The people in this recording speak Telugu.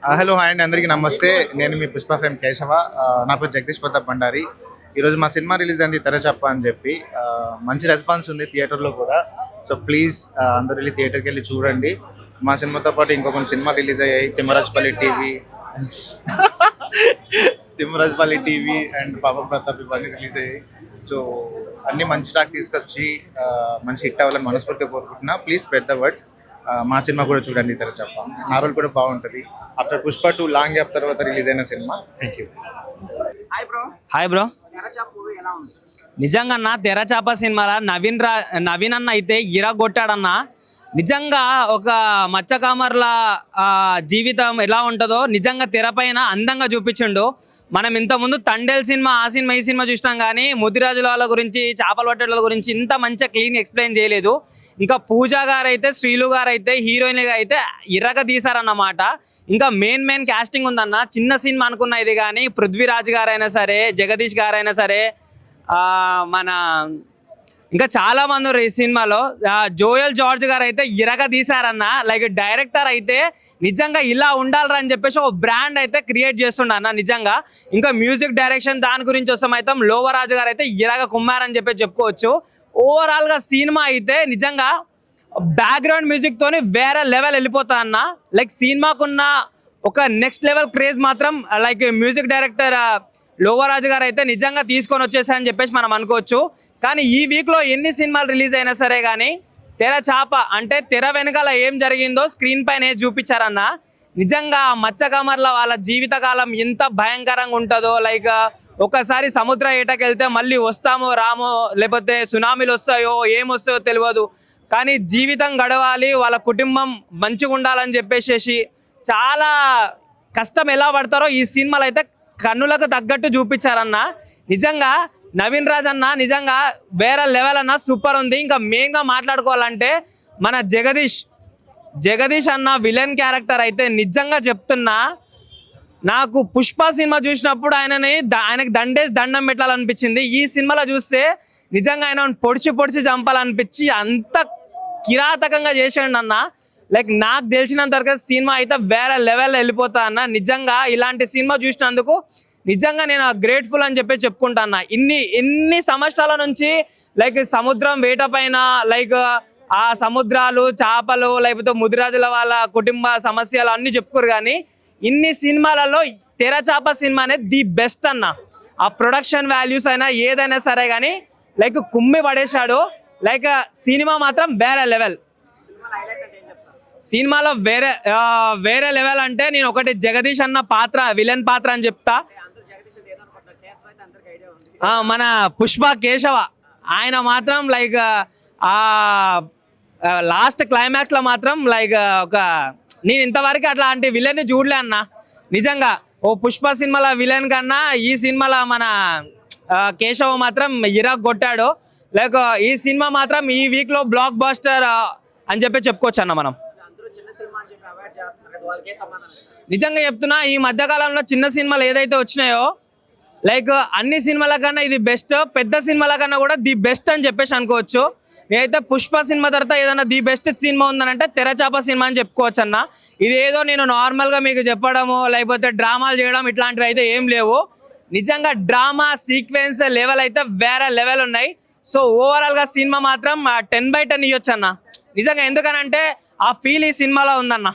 హలో హాయ్ అండి, అందరికీ నమస్తే. నేను మీ పుష్ప ఫేమ్ కేశవ. నా పేరు జగదీష్ ప్రతాప్ బండారి. ఈరోజు మా సినిమా రిలీజ్ అయింది తెరచప్ప అని చెప్పి. మంచి రెస్పాన్స్ ఉంది థియేటర్లో కూడా. సో ప్లీజ్ అందరూ వెళ్ళి థియేటర్కి వెళ్ళి చూడండి. మా సినిమాతో పాటు ఇంకో కొన్ని సినిమా రిలీజ్ అయ్యాయి. తిమ్మరాజపల్లి టీవీ అండ్ పాపం ప్రతాప్ ఇవన్నీ రిలీజ్ అయ్యాయి. సో అన్నీ మంచి స్టాక్ తీసుకొచ్చి మంచి హిట్ అవ్వాలని మనస్ఫూర్తిగా కోరుకుంటున్నా. Please spread the word. మా సినిమా కూడా చూడండి తెరచప్ప. నా రోల్ కూడా బాగుంటుంది. ఆఫ్టర్ పుష్ప 2 లాంగ్ గ్యాప్ తర్వాత రిలీజ్ అయిన cinema. Thank you. Hi bro. నిజంగా అన్న తెరచాప సినిమాలో నవీన్ అన్న అయితే ఇరగొట్టాడన్న. నిజంగా ఒక మత్స్యకామర్ల జీవితం ఎలా ఉంటుందో నిజంగా తెరపైన అందంగా చూపించిండు. మనం ఇంతకుముందు తండేల్ సినిమా ఈ సినిమా చూసినాం, కానీ ముదిరాజుల వాళ్ళ గురించి, చేపలు పట్టేళ్ళ గురించి ఇంత మంచిగా క్లీన్ ఎక్స్ప్లెయిన్ చేయలేదు. ఇంకా పూజా గారు అయితే, శ్రీలు గారు అయితే, హీరోయిన్గా అయితే ఇరగ తీశారన్నమాట. ఇంకా మెయిన్ క్యాస్టింగ్ ఉందన్న. చిన్న సినిమా అనుకున్న ఇది, కానీ పృథ్వీరాజ్ గారైనా సరే, జగదీష్ గారైనా సరే, మన ఇంకా చాలా మంది ఉన్నారు ఈ సినిమాలో. జోయల్ జార్జ్ గారు అయితే ఇరగ తీశారన్న. లైక్ డైరెక్టర్ అయితే నిజంగా ఇలా ఉండాలరా అని చెప్పేసి ఒక బ్రాండ్ అయితే క్రియేట్ చేస్తుండన్న నిజంగా. ఇంకా మ్యూజిక్ డైరెక్షన్ దాని గురించి వస్తామైతే లోవరాజు గారు అయితే ఇరగ కుమ్మారని చెప్పి చెప్పుకోవచ్చు. ఓవరాల్గా సినిమా అయితే నిజంగా బ్యాక్గ్రౌండ్ మ్యూజిక్ తోని వేరే లెవెల్ వెళ్ళిపోతా అన్న. లైక్ సినిమాకున్న ఒక నెక్స్ట్ లెవెల్ క్రేజ్ మాత్రం లైక్ మ్యూజిక్ డైరెక్టర్ లోవరాజు గారు అయితే నిజంగా తీసుకొని వచ్చేసాయని చెప్పేసి మనం అనుకోవచ్చు. కానీ ఈ వీక్లో ఎన్ని సినిమాలు రిలీజ్ అయినా సరే కానీ తెరచాప అంటే తెర వెనకాల ఏం జరిగిందో స్క్రీన్ పైన చూపించారన్న. నిజంగా మత్స్యకామర్ల వాళ్ళ జీవితకాలం ఎంత భయంకరంగా ఉంటుందో, లైక్ ఒకసారి సముద్ర ఏటకెళ్తే మళ్ళీ వస్తామో రామో, లేకపోతే సునామీలు వస్తాయో ఏమొస్తాయో తెలియదు, కానీ జీవితం గడవాలి, వాళ్ళ కుటుంబం మంచిగా ఉండాలని చెప్పేసి చాలా కష్టం ఎలా పడతారో ఈ సినిమాలో అయితే కన్నులకు తగ్గట్టు చూపించారన్న. నిజంగా నవీన్ రాజ్ అన్న నిజంగా వేరే లెవెల్ అన్న, సూపర్ ఉంది. ఇంకా మెయిన్గా మాట్లాడుకోవాలంటే మన జగదీష్ అన్న విలన్ క్యారెక్టర్ అయితే నిజంగా చెప్తున్నా, నాకు పుష్ప సినిమా చూసినప్పుడు ఆయనకి దండం పెట్టాలనిపించింది. ఈ సినిమాలో చూస్తే నిజంగా ఆయన పొడిచి చంపాలనిపించి అంత కిరాతకంగా చేసాడు అన్న. లైక్ నాకు తెలిసినంత వరకు సినిమా అయితే వేరే లెవెల్లో వెళ్ళిపోతా అన్న. నిజంగా ఇలాంటి సినిమా చూసినందుకు నిజంగా నేను గ్రేట్ఫుల్ అని చెప్పి చెప్పుకుంటా అన్న. ఇన్ని సంవత్సరాల నుంచి లైక్ సముద్రం వేట పైన, లైక్ ఆ సముద్రాలు, చేపలు, లేకపోతే ముదిరాజుల వాళ్ళ కుటుంబ సమస్యలు అన్నీ చెప్పుకోరు, కానీ ఇన్ని సినిమాలలో తెరచాప సినిమా అనేది ది బెస్ట్ అన్న. ఆ ప్రొడక్షన్ వాల్యూస్ అయినా ఏదైనా సరే కానీ లైక్ కుమ్మి పడేశాడు. లైక్ సినిమా మాత్రం వేరే లెవెల్. సినిమాలో వేరే లెవెల్ అంటే నేను ఒకటి జగదీష్ అన్న పాత్ర విలన్ పాత్ర అని చెప్తా. మన పుష్ప కేశవ ఆయన మాత్రం లైక్ లాస్ట్ క్లైమాక్స్లో మాత్రం లైక్ నేను ఇంతవరకు అట్లాంటి విలన్ని చూడలే అన్న. నిజంగా ఓ పుష్ప సినిమాలో విలన్ కన్నా ఈ సినిమాలో మన కేశవ మాత్రం ఇరగొట్టాడు. లైక్ ఈ సినిమా మాత్రం ఈ వీక్లో బ్లాక్ బాస్టర్ అని చెప్పి చెప్పుకోవచ్చు అన్న మనం. నిజంగా చెప్తున్నా, ఈ మధ్యకాలంలో చిన్న సినిమాలు ఏదైతే వచ్చినాయో లైక్ అన్ని సినిమాల కన్నా ఇది బెస్ట్, పెద్ద సినిమాల కన్నా కూడా ది బెస్ట్ అని చెప్పేసి అనుకోవచ్చు. నేనైతే పుష్ప సినిమా తర్వాత ఏదైనా ది బెస్ట్ సినిమా ఉందనంటే తెరచాప సినిమా అని చెప్పుకోవచ్చు అన్న. ఇదేదో నేను నార్మల్గా మీకు చెప్పడము లేకపోతే డ్రామాలు చేయడం ఇట్లాంటివి అయితే ఏం లేవు. నిజంగా డ్రామా సీక్వెన్స్ లెవెల్ అయితే వేరే లెవెల్ ఉన్నాయి. సో ఓవరాల్గా సినిమా మాత్రం 10/10 ఇవ్వచ్చు అన్న నిజంగా. ఎందుకనంటే ఆ ఫీల్ ఈ సినిమాలో ఉందన్న.